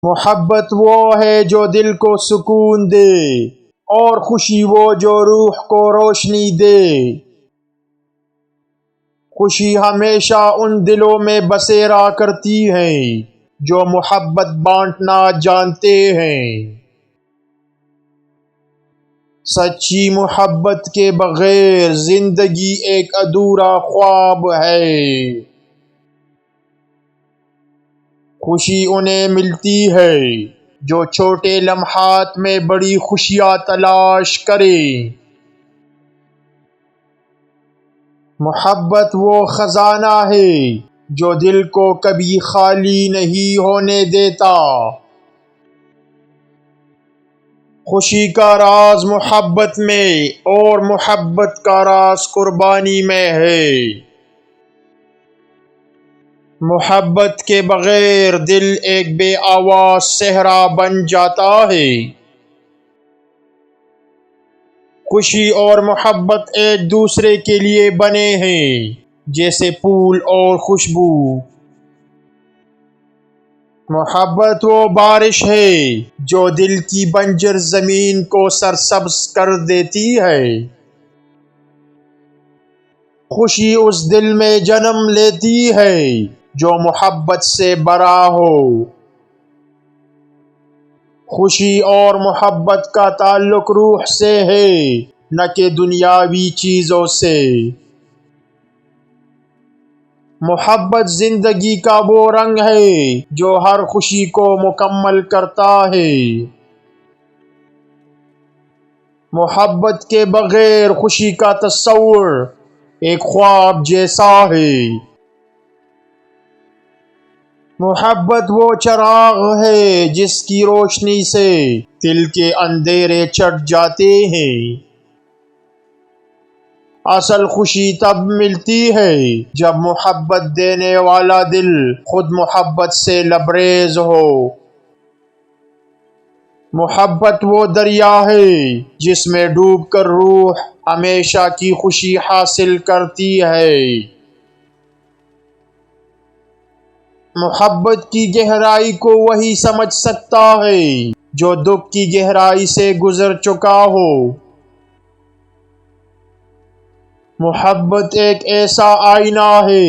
محبت وہ ہے جو دل کو سکون دے، اور خوشی وہ جو روح کو روشنی دے۔ خوشی ہمیشہ ان دلوں میں بسیرا کرتی ہے جو محبت بانٹنا جانتے ہیں۔ سچی محبت کے بغیر زندگی ایک ادھورا خواب ہے۔ خوشی انہیں ملتی ہے جو چھوٹے لمحات میں بڑی خوشیاں تلاش کرے۔ محبت وہ خزانہ ہے جو دل کو کبھی خالی نہیں ہونے دیتا۔ خوشی کا راز محبت میں اور محبت کا راز قربانی میں ہے۔ محبت کے بغیر دل ایک بے آواز صحرا بن جاتا ہے۔ خوشی اور محبت ایک دوسرے کے لیے بنے ہیں، جیسے پھول اور خوشبو۔ محبت وہ بارش ہے جو دل کی بنجر زمین کو سرسبز کر دیتی ہے۔ خوشی اس دل میں جنم لیتی ہے جو محبت سے بھرا ہو۔ خوشی اور محبت کا تعلق روح سے ہے، نہ کہ دنیاوی چیزوں سے۔ محبت زندگی کا وہ رنگ ہے جو ہر خوشی کو مکمل کرتا ہے۔ محبت کے بغیر خوشی کا تصور ایک خواب جیسا ہے۔ محبت وہ چراغ ہے جس کی روشنی سے دل کے اندھیرے چٹ جاتے ہیں۔ اصل خوشی تب ملتی ہے جب محبت دینے والا دل خود محبت سے لبریز ہو۔ محبت وہ دریا ہے جس میں ڈوب کر روح ہمیشہ کی خوشی حاصل کرتی ہے۔ محبت کی گہرائی کو وہی سمجھ سکتا ہے جو دکھ کی گہرائی سے گزر چکا ہو۔ محبت ایک ایسا آئینہ ہے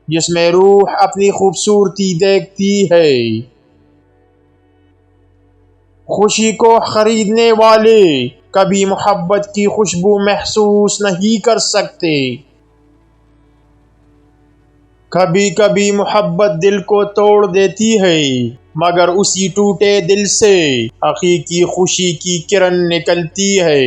جس میں روح اپنی خوبصورتی دیکھتی ہے۔ خوشی کو خریدنے والے کبھی محبت کی خوشبو محسوس نہیں کر سکتے۔ کبھی کبھی محبت دل کو توڑ دیتی ہے، مگر اسی ٹوٹے دل سے حقیقی خوشی کی کرن نکلتی ہے۔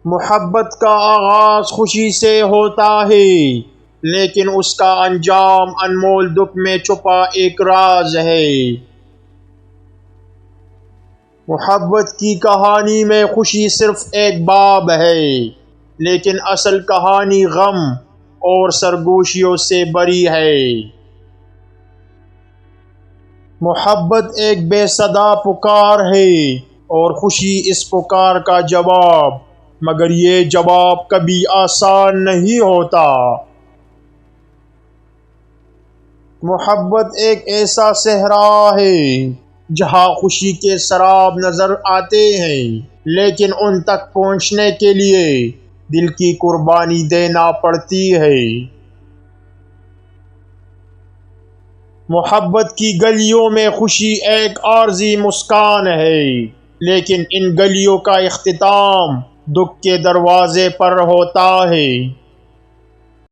محبت کا آغاز خوشی سے ہوتا ہے، لیکن اس کا انجام انمول دکھ میں چھپا ایک راز ہے۔ محبت کی کہانی میں خوشی صرف ایک باب ہے، لیکن اصل کہانی غم اور سرگوشیوں سے بھری ہے۔ محبت ایک بے صدا پکار ہے اور خوشی اس پکار کا جواب، مگر یہ جواب کبھی آسان نہیں ہوتا۔ محبت ایک ایسا صحرا ہے جہاں خوشی کے سراب نظر آتے ہیں، لیکن ان تک پہنچنے کے لیے دل کی قربانی دینا پڑتی ہے۔ محبت کی گلیوں میں خوشی ایک عارضی مسکان ہے، لیکن ان گلیوں کا اختتام دکھ کے دروازے پر ہوتا ہے۔